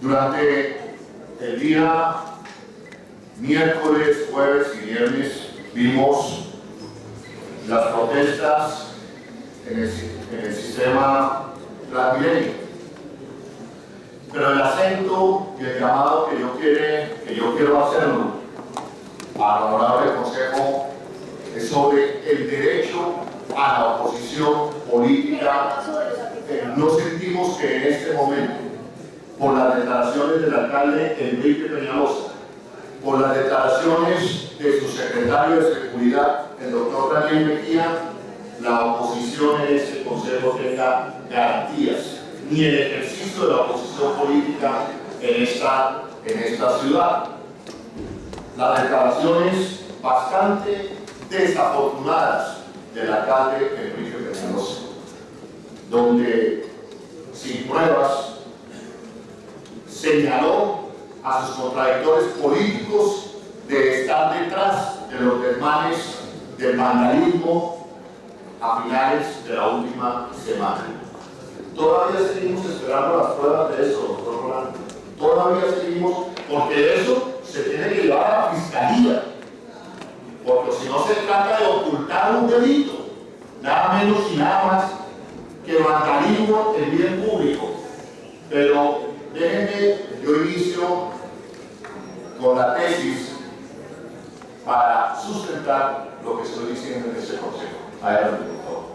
Durante el día miércoles, jueves y viernes vimos las protestas en el sistema Transmilenio. Pero el acento y el llamado que yo quiero hacerlo al honorable Consejo es sobre el derecho a la oposición política. No sentimos que en este momento, por las declaraciones del alcalde Enrique Peñalosa, por las declaraciones de su secretario de Seguridad, el doctor Daniel Mejía, la oposición en este Consejo tenga garantías, ni el ejercicio de la oposición política en esta ciudad. Las declaraciones bastante desafortunadas del alcalde Enrique Peñalosa, donde sin pruebas señaló a sus contradictores políticos de estar detrás de los desmanes del vandalismo a finales de la última semana. Todavía seguimos esperando las pruebas de eso, doctor Rolando. Todavía seguimos, porque eso se tiene que llevar a la fiscalía. Porque si no se trata de ocultar un delito, nada menos y nada más que vandalismo en bien público. Pero déjenme, yo inicio con la tesis para sustentar lo que estoy diciendo en este consejo. Adelante, por favor.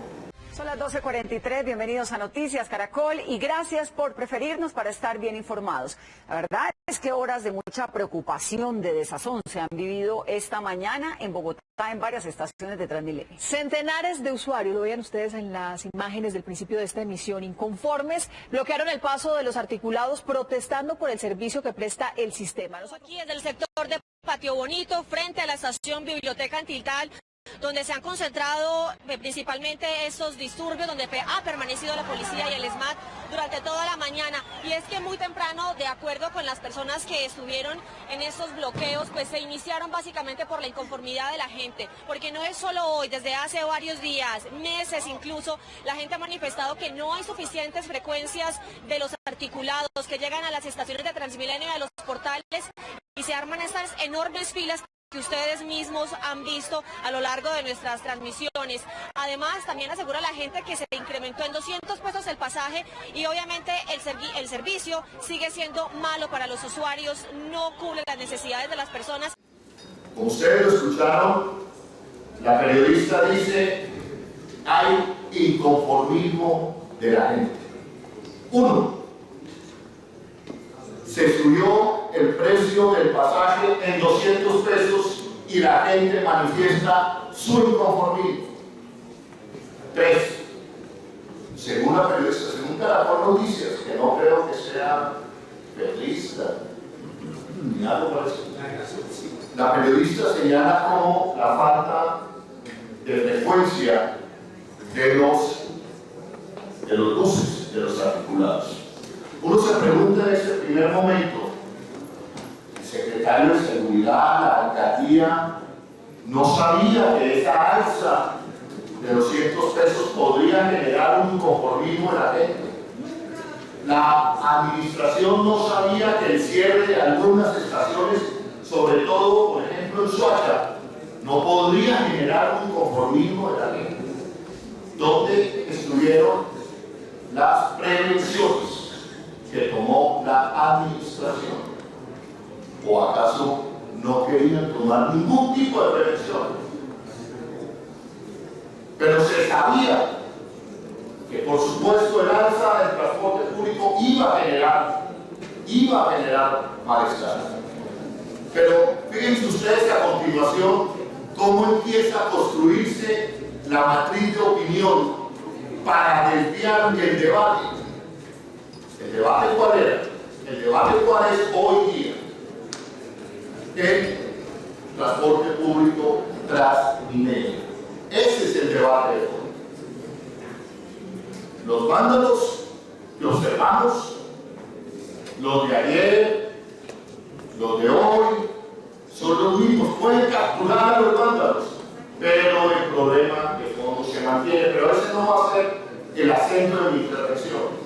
Son las 12:43, bienvenidos a Noticias Caracol y gracias por preferirnos para estar bien informados. La verdad es que horas de mucha preocupación, de desazón se han vivido esta mañana en Bogotá en varias estaciones de Transmilenio. Centenares de usuarios, lo veían ustedes en las imágenes del principio de esta emisión, inconformes, bloquearon el paso de los articulados protestando por el servicio que presta el sistema. Aquí es del sector de Patio Bonito, frente a la estación Biblioteca Antiltal, donde se han concentrado principalmente estos disturbios, donde ha permanecido la policía y el SMAT durante toda la mañana. Y es que muy temprano, de acuerdo con las personas que estuvieron en estos bloqueos, pues se iniciaron básicamente por la inconformidad de la gente, porque no es solo hoy, desde hace varios días, meses incluso, la gente ha manifestado que no hay suficientes frecuencias de los articulados que llegan a las estaciones de Transmilenio y a los portales, y se arman estas enormes filas que ustedes mismos han visto a lo largo de nuestras transmisiones. Además, también asegura la gente que se incrementó en 200 pesos el pasaje y obviamente el servicio sigue siendo malo para los usuarios, no cubre las necesidades de las personas. Como ustedes lo escucharon, la periodista dice, hay inconformismo de la gente. Uno, se subió el precio del pasaje en 200 pesos y la gente manifiesta su inconformismo. 3. Según la periodista, según Caracol Noticias, que no creo que sea periodista, ni algo parecido, la periodista señala como la falta de frecuencia de los buses, de los articulados. Uno se pregunta en este primer momento, el secretario de Seguridad, la alcaldía, no sabía que esa alza de 200 pesos podría generar un inconformismo en la gente. La administración no sabía que el cierre de algunas estaciones, sobre todo, por ejemplo, en Soacha, no podría generar un inconformismo en la gente. ¿Dónde estuvieron las prevenciones que tomó la administración? ¿O acaso no querían tomar ningún tipo de prevención? Pero se sabía que, por supuesto, el alza del transporte público iba a generar malestar. Pero fíjense ustedes a continuación cómo empieza a construirse la matriz de opinión para desviar el debate. ¿El debate cuál era? El debate cuál es hoy día. El transporte público Transmilenio. Ese es el debate de hoy. Los vándalos que observamos, los de ayer, los de hoy, son los mismos. Pueden capturar a los vándalos, pero el problema de fondo se mantiene. Pero ese no va a ser el acento de mi intervención.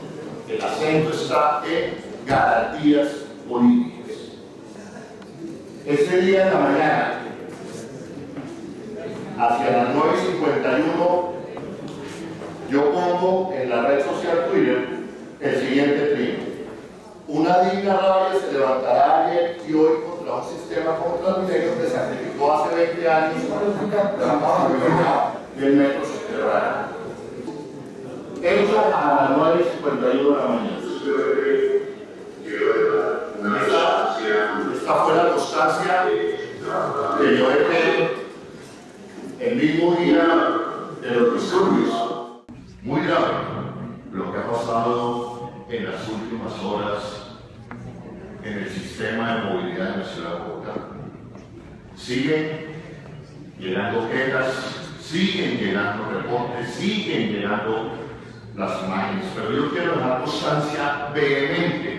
El acento está en garantías políticas. Ese día en la mañana, hacia las 9:51, yo pongo en la red social Twitter el siguiente trino: una digna rabia se levantará ayer y hoy contra un sistema como Transmilenio que sacrificó hace 20 años del metro subterráneo. Hecho a las 9:51 de la mañana. Esta fue la constancia que yo dejé el mismo día de los disturbios. Muy grave lo que ha pasado en las últimas horas en el sistema de movilidad en la ciudad de Bogotá. Siguen llegando quejas, siguen llegando reportes, siguen llegando las imágenes, pero yo quiero dejar constancia vehemente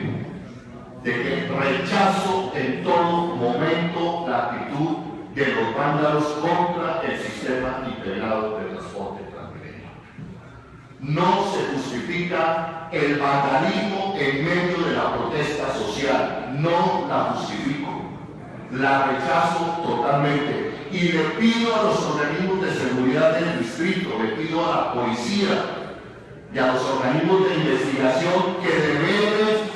de que rechazo en todo momento la actitud de los vándalos contra el sistema integrado de transporte transmilenio. No se justifica el vandalismo en medio de la protesta social, no la justifico, la rechazo totalmente y le pido a los organismos de seguridad del distrito, le pido a la policía y a los organismos de investigación que de verdad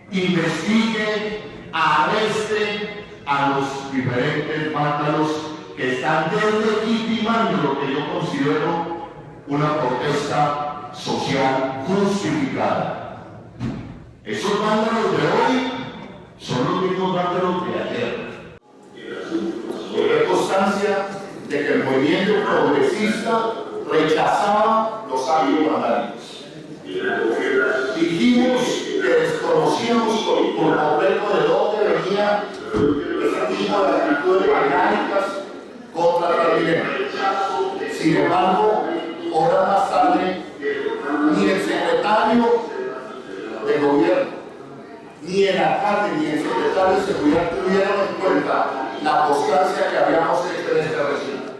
investigue, arreste a los diferentes vándalos que están deslegitimando lo que yo considero una protesta social justificada. Esos vándalos de hoy son los mismos vándalos de ayer. Hay constancia de que el movimiento progresista rechazaba los actos vandálicos. Dijimos que desconocíamos por completo de dónde venía ese tipo de actitudes vandálicas contra Transmilenio. Sin embargo, horas más tarde, ni el secretario de gobierno, ni el alcalde, ni el secretario de seguridad tuvieron en cuenta la constancia que habíamos hecho en este recinto.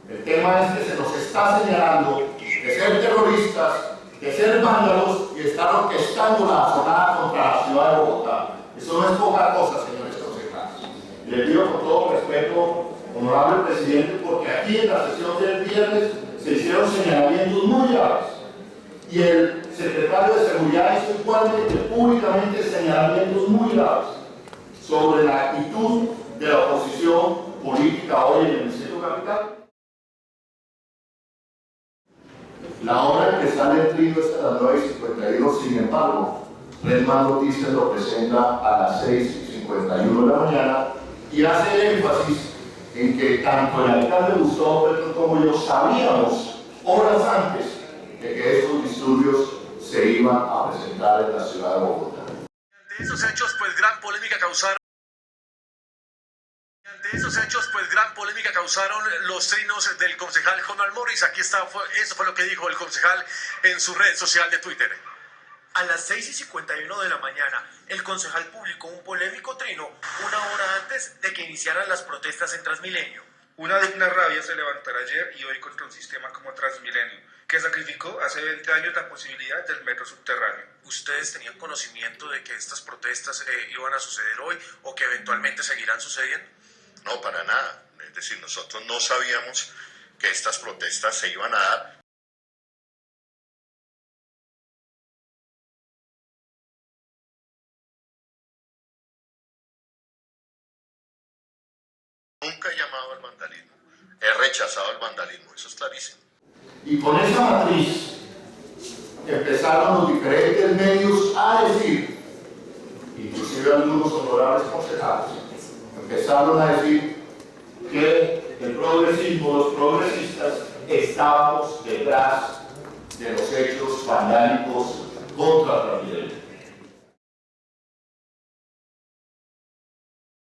El tema es que se nos está señalando de ser terroristas, de ser vándalos y de estar orquestando la asonada contra la ciudad de Bogotá. Eso no es poca cosa, señores concejales. Le pido con todo respeto, honorable presidente, porque aquí en la sesión del viernes se hicieron señalamientos muy graves y el secretario de Seguridad hizo igualmente públicamente señalamientos muy graves sobre la actitud de la oposición política hoy en el Distrito Capital. La hora en que sale el trino es a las 9:51, sin embargo, Red Más Noticias lo presenta a las 6:51 de la mañana y hace énfasis en que tanto el alcalde Gustavo Petro como yo sabíamos horas antes de que estos disturbios se iban a presentar en la ciudad de Bogotá. Ante esos hechos, pues gran polémica causaron los trinos del concejal Ronald Morris. Aquí está, eso fue lo que dijo el concejal en su red social de Twitter. A las 6:51 de la mañana, el concejal publicó un polémico trino una hora antes de que iniciaran las protestas en Transmilenio. Una digna rabia se levantará ayer y hoy contra un sistema como Transmilenio, que sacrificó hace 20 años la posibilidad del metro subterráneo. ¿Ustedes tenían conocimiento de que estas protestas iban a suceder hoy o que eventualmente seguirán sucediendo? No, para nada. Es decir, nosotros no sabíamos que estas protestas se iban a dar. Nunca he llamado al vandalismo. He rechazado el vandalismo, eso es clarísimo. Y con esa matriz empezaron los diferentes medios a decir, inclusive algunos honorables concejales, empezaron a decir que el progresismo, los progresistas, estábamos detrás de los hechos vandálicos contra Transmilenio.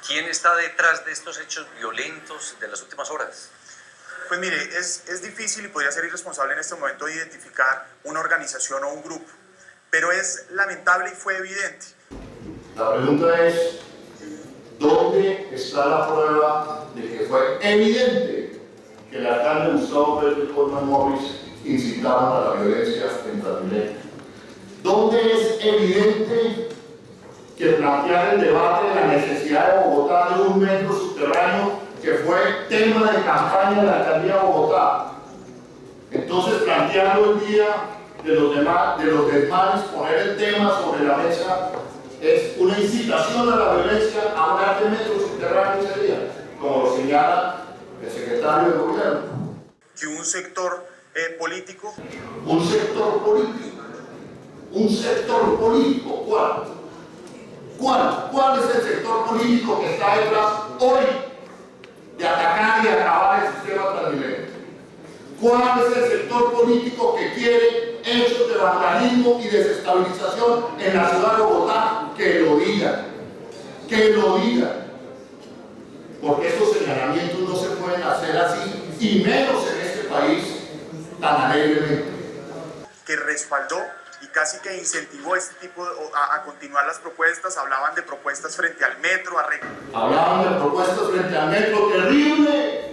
¿Quién está detrás de estos hechos violentos de las últimas horas? Pues mire, es difícil y podría ser irresponsable en este momento identificar una organización o un grupo, pero es lamentable y fue evidente. La pregunta es, ¿dónde está la prueba de que fue evidente que el alcalde Gustavo Petro y Ronald Morris incitaron a la violencia en Transmilenio. Donde es evidente que plantear el debate de la necesidad de Bogotá de un metro subterráneo, que fue tema de campaña de la alcaldía de Bogotá. Entonces, planteando el día de los desmanes, poner el tema sobre la mesa, es una incitación a la violencia a hablar de metro subterráneo ese día, como lo señala el secretario de Gobierno. Que un sector político. Un sector político. Un sector político. ¿Cuál? ¿Cuál es el sector político que está detrás hoy de atacar y acabar el sistema Transmilenio? ¿Cuál es el sector político que quiere hechos de vandalismo y desestabilización en la ciudad de Bogotá? Que lo digan. Que lo digan. Porque estos señalamientos no se pueden hacer así, y menos en este país tan alegremente. Que respaldó y casi que incentivó este tipo a continuar las propuestas. Hablaban de propuestas frente al metro. Hablaban de propuestas frente al metro. ¡Terrible!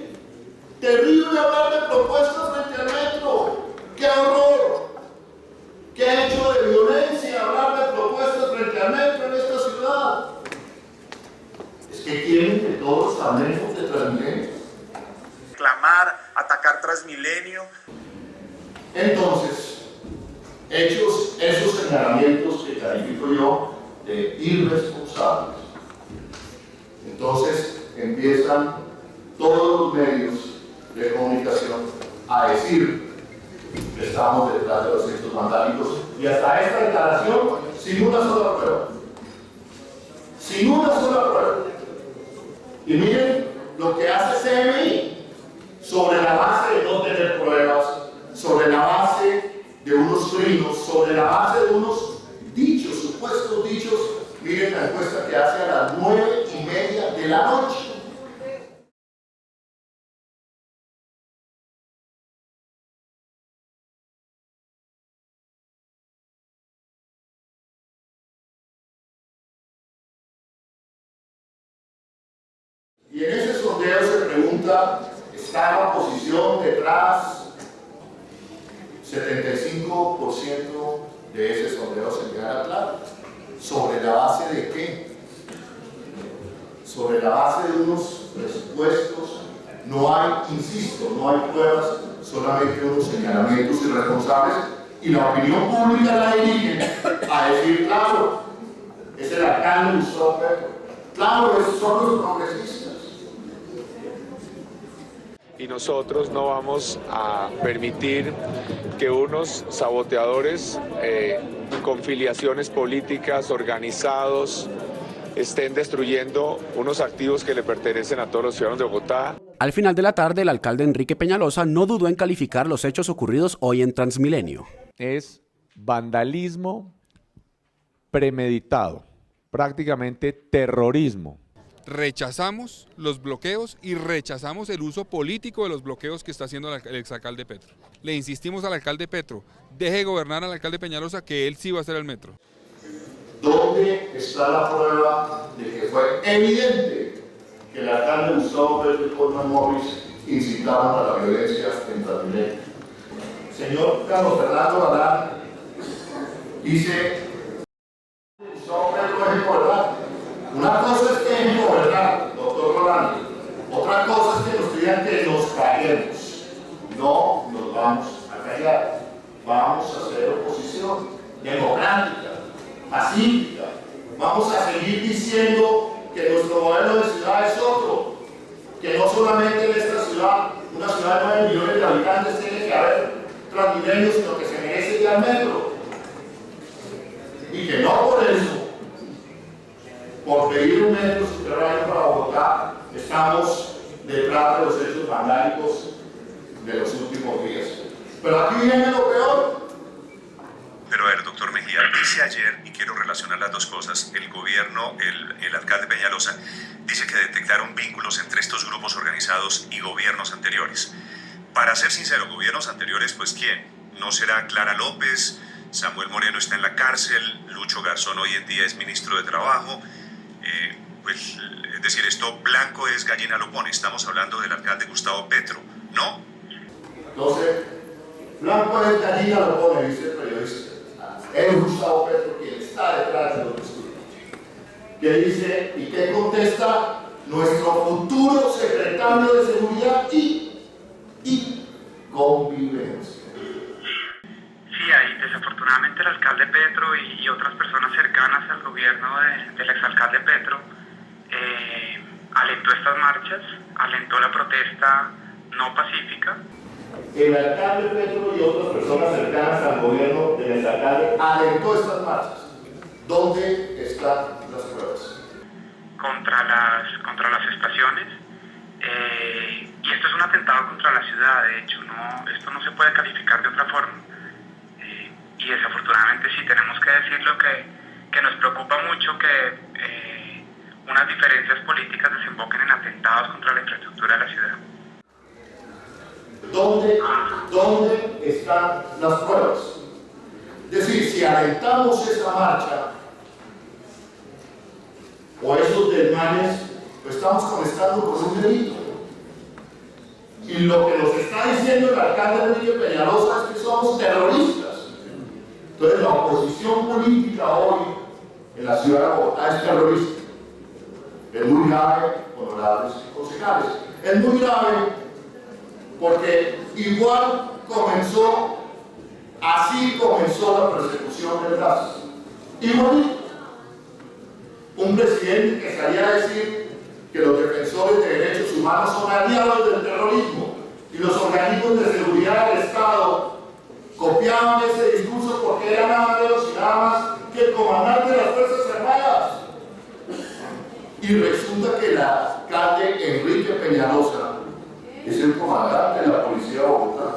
¡Terrible hablar de propuestas frente al metro! ¡Qué horror! ¡Qué hecho de violencia hablar de propuestas frente al metro en esta ciudad! Es que quieren que todos hablemos de Transmilenio. Reclamar, atacar Transmilenio. Entonces, hechos esos señalamientos que califico yo de irresponsables, entonces empiezan todos los medios de comunicación a decir que estamos detrás de los hechos vandálicos, y hasta esta declaración sin una sola prueba. Sin una sola prueba. Y miren lo que hace CMI sobre la base de no tener pruebas, sobre la base de unos trinos, sobre la base de unos dichos, supuestos dichos. Miren la encuesta que hace a las 9:30 de la noche. Y en ese sondeo se pregunta, ¿está la oposición detrás? 75% de ese sondeo se queda claro. ¿Sobre la base de qué? Sobre la base de unos presupuestos. No hay, insisto, no hay pruebas, solamente unos señalamientos irresponsables, y la opinión pública la dirigen a decir, claro, es el alcalde Gustavo Petro, claro, esos son los progresistas. Y nosotros no vamos a permitir que unos saboteadores con filiaciones políticas, organizados, estén destruyendo unos activos que le pertenecen a todos los ciudadanos de Bogotá. Al final de la tarde, el alcalde Enrique Peñalosa no dudó en calificar los hechos ocurridos hoy en Transmilenio. Es vandalismo premeditado, prácticamente terrorismo. Rechazamos los bloqueos y rechazamos el uso político de los bloqueos que está haciendo el exalcalde Petro. Le insistimos al alcalde Petro, deje gobernar al alcalde Peñalosa, que él sí va a hacer el metro. ¿Dónde está la prueba de que fue evidente que el alcalde Gustavo Petro y Colman Morris incitaron a la violencia en Transmilenio? Señor Carlos Fernando Galán dice, Gustavo Petro es gobernante. Una cosa es que es gobernar, doctor Rolando. Otra cosa es que nos digan que nos callemos. No nos vamos a callar. Vamos a hacer oposición democrática, pacífica. Vamos a seguir diciendo que nuestro modelo de ciudad es otro. Que no solamente en esta ciudad, una ciudad de 9 millones de habitantes, tiene que haber Transmilenio, sino que se merece ya el metro. Y que no por eso, por pedir un metro subterráneo para Bogotá, estamos detrás de los hechos vandálicos de los últimos días. Pero aquí viene lo peor. Pero a ver, doctor Mejía, dice ayer, y quiero relacionar las dos cosas, el gobierno, el alcalde Peñalosa, dice que detectaron vínculos entre estos grupos organizados y gobiernos anteriores. Para ser sincero, gobiernos anteriores, pues ¿quién? ¿No será Clara López? Samuel Moreno está en la cárcel, Lucho Garzón hoy en día es ministro de Trabajo. Pues, es decir, esto blanco es gallina lo pone. Estamos hablando del alcalde Gustavo Petro, ¿no? Entonces, Blanco es gallina, lo pone, dice el periodista. Es Gustavo Petro quien está detrás de los disturbios. Que dice y que contesta nuestro futuro secretario de Seguridad y Convivencia. Sí, ahí desafortunadamente el alcalde Petro y otras personas cercanas al gobierno del exalcalde Petro alentó estas marchas, alentó la protesta no pacífica. El alcalde Petro y otras personas cercanas al gobierno del exalcalde alentó estas marchas. ¿Dónde están las pruebas? Contra las estaciones. Y esto es un atentado contra la ciudad, de hecho, esto no se puede calificar de otra forma. Y desafortunadamente sí tenemos que decirlo que nos preocupa mucho que unas diferencias políticas desemboquen en atentados contra la infraestructura de la ciudad. ¿Dónde están las pruebas? Es decir, si alentamos esa marcha o esos desmanes, lo estamos conectando con un delito. Y lo que nos está diciendo el alcalde Enrique Peñalosa es que somos terroristas. Entonces la oposición política hoy en la ciudad de Bogotá es terrorista. Es muy grave, honorables concejales. Es muy grave porque igual así comenzó la persecución del gas. Igualito. Un presidente que salía a decir que los defensores de derechos humanos son aliados del terrorismo y los organismos de seguridad del Estado copiaban ese discurso porque era nada menos y nada más que el comandante de las Fuerzas Armadas. Y resulta que el alcalde Enrique Peñalosa es el comandante de la Policía de Bogotá.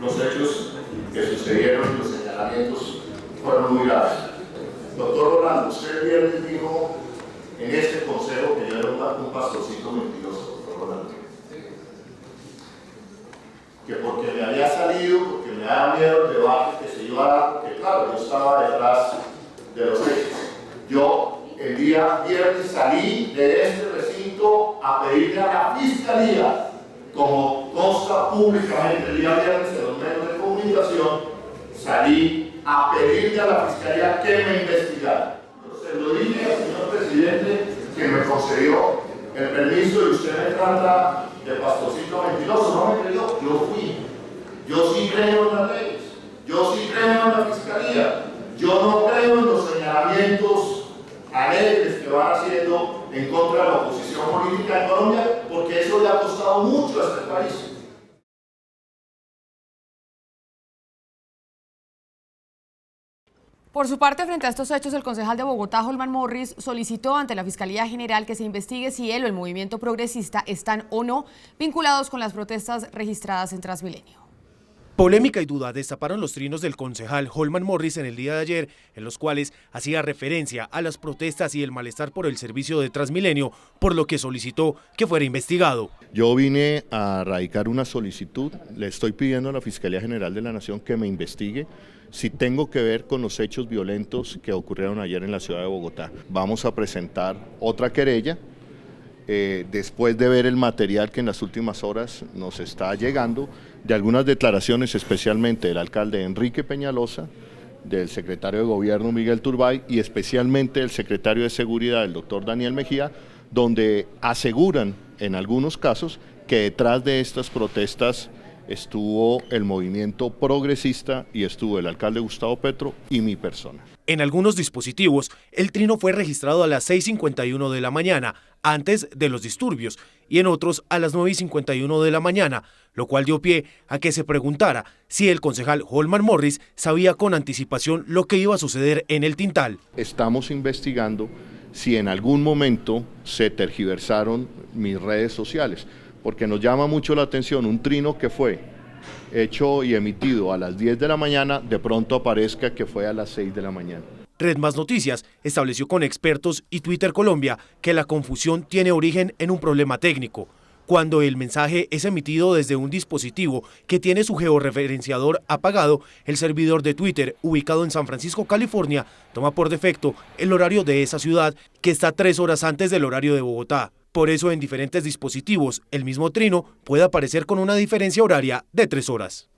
Los hechos que sucedieron y los señalamientos fueron muy graves. Doctor Rolando, usted el viernes dijo en este consejo que yo era un pastorcito mentiroso, doctor Rolando. Que porque me había salido, porque me daba miedo el debate que se iba a dar, porque claro, yo estaba detrás de los hechos. Yo el día viernes salí de este recinto a pedirle a la Fiscalía, como consta públicamente el día viernes en los medios de comunicación, salí a pedirle a la Fiscalía que me investigara. Se lo dije al señor presidente que me concedió el permiso y usted me trata de pastorcito mentiroso. No me creyó, yo fui. Yo sí creo en las leyes, yo sí creo en la Fiscalía, yo no creo en los señalamientos alegres que van haciendo en contra de la oposición política en Colombia, porque eso le ha costado mucho a este país. Por su parte, frente a estos hechos, el concejal de Bogotá, Holman Morris, solicitó ante la Fiscalía General que se investigue si él o el movimiento progresista están o no vinculados con las protestas registradas en Transmilenio. Polémica y duda destaparon los trinos del concejal Holman Morris en el día de ayer, en los cuales hacía referencia a las protestas y el malestar por el servicio de Transmilenio, por lo que solicitó que fuera investigado. Yo vine a radicar una solicitud, le estoy pidiendo a la Fiscalía General de la Nación que me investigue si tengo que ver con los hechos violentos que ocurrieron ayer en la ciudad de Bogotá. Vamos a presentar otra querella. Después de ver el material que en las últimas horas nos está llegando, de algunas declaraciones especialmente del alcalde Enrique Peñalosa, del secretario de Gobierno Miguel Turbay y especialmente del secretario de Seguridad, el doctor Daniel Mejía, donde aseguran en algunos casos que detrás de estas protestas estuvo el movimiento progresista y estuvo el alcalde Gustavo Petro y mi persona. En algunos dispositivos, el trino fue registrado a las 6:51 de la mañana, antes de los disturbios, y en otros a las 9:51 de la mañana, lo cual dio pie a que se preguntara si el concejal Holman Morris sabía con anticipación lo que iba a suceder en el Tintal. Estamos investigando si en algún momento se tergiversaron mis redes sociales, porque nos llama mucho la atención un trino que fue hecho y emitido a las 10 de la mañana, de pronto aparezca que fue a las 6 de la mañana. Red Más Noticias estableció con expertos y Twitter Colombia que la confusión tiene origen en un problema técnico. Cuando el mensaje es emitido desde un dispositivo que tiene su georreferenciador apagado, el servidor de Twitter, ubicado en San Francisco, California, toma por defecto el horario de esa ciudad, que está 3 horas antes del horario de Bogotá. Por eso en diferentes dispositivos el mismo trino puede aparecer con una diferencia horaria de 3 horas.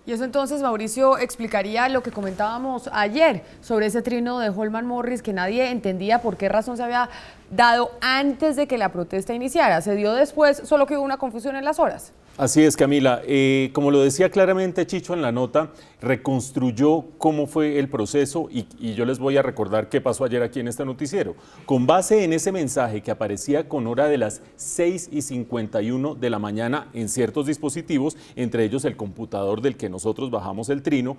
Y eso entonces, Mauricio, explicaría lo que comentábamos ayer sobre ese trino de Holman Morris, que nadie entendía por qué razón se había dado antes de que la protesta iniciara. Se dio después, solo que hubo una confusión en las horas. Así es, Camila. Como lo decía claramente Chicho en la nota, reconstruyó cómo fue el proceso y yo les voy a recordar qué pasó ayer aquí en este noticiero. Con base en ese mensaje que aparecía con hora de las 6:51 de la mañana en ciertos dispositivos, entre ellos el computador del que nosotros bajamos el trino,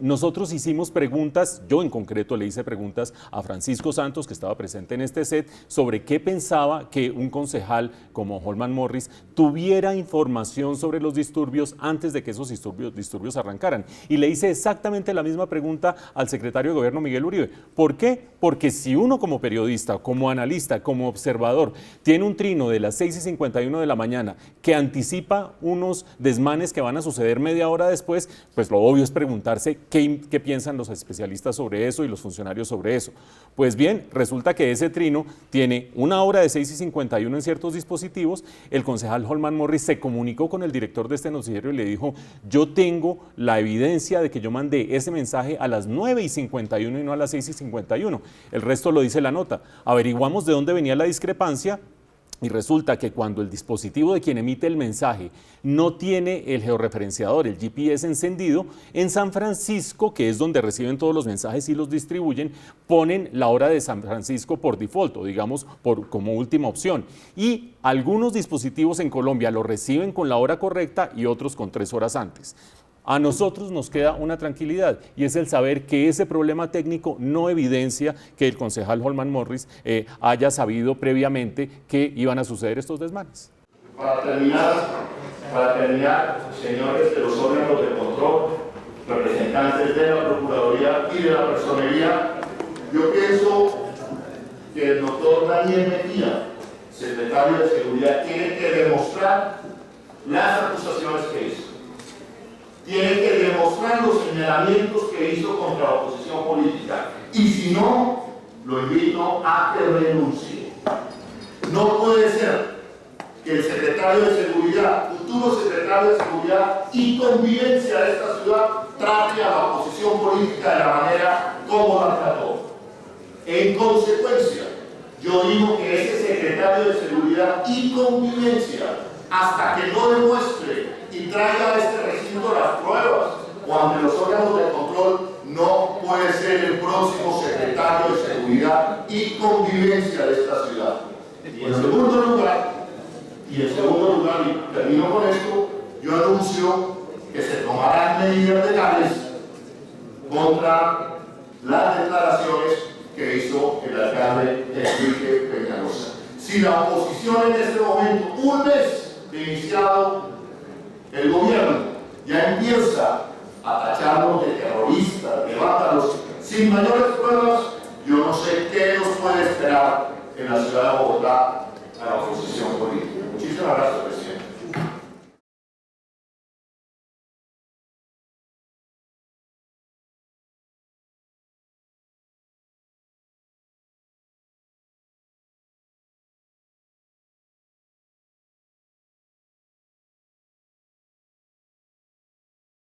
nosotros hicimos preguntas, yo en concreto le hice preguntas a Francisco Santos, que estaba presente en este set, sobre qué pensaba que un concejal como Holman Morris tuviera información sobre los disturbios antes de que esos disturbios arrancaran. Y le hice exactamente la misma pregunta al secretario de Gobierno, Miguel Uribe. ¿Por qué? Porque si uno como periodista, como analista, como observador, tiene un trino de las 6:51 de la mañana que anticipa unos desmanes que van a suceder media hora después, pues lo obvio es preguntarse qué piensan los especialistas sobre eso y los funcionarios sobre eso. Pues bien, resulta que ese trino tiene una hora de 6:51 en ciertos dispositivos. El concejal Holman Morris se comunicó con el director de este noticiero y le dijo: yo tengo la evidencia de que yo mandé ese mensaje a las 9:51 y no a las 6:51. El resto lo dice la nota. Averiguamos de dónde venía la discrepancia. Y resulta que cuando el dispositivo de quien emite el mensaje no tiene el georreferenciador, el GPS encendido, en San Francisco, que es donde reciben todos los mensajes y los distribuyen, ponen la hora de San Francisco por default, o digamos como última opción. Y algunos dispositivos en Colombia lo reciben con la hora correcta y otros con 3 horas antes. A nosotros nos queda una tranquilidad y es el saber que ese problema técnico no evidencia que el concejal Holman Morris haya sabido previamente que iban a suceder estos desmanes. Para terminar, señores de los órganos de control, representantes de la Procuraduría y de la Personería, yo pienso que el doctor Daniel Mejía, secretario de Seguridad, tiene que demostrar las acusaciones que hizo. Tiene que demostrar los señalamientos que hizo contra la oposición política. Y si no, lo invito a que renuncie. No puede ser que el secretario de Seguridad, futuro secretario de Seguridad y Convivencia de esta ciudad, trate a la oposición política de la manera como la trató. En consecuencia, yo digo que ese secretario de Seguridad y Convivencia, hasta que no demuestre y traiga a este recinto las pruebas o ante los órganos de control, no puede ser el próximo secretario de Seguridad y Convivencia de esta ciudad. Y en segundo lugar, y termino con esto, yo anuncio que se tomarán medidas legales contra las declaraciones que hizo el alcalde Enrique Peñalosa. Si la oposición en este momento, un mes de iniciado el gobierno, ya empieza a tacharnos de terroristas, de vándalos, sin mayores pruebas, yo no sé qué nos puede esperar en la ciudad de Bogotá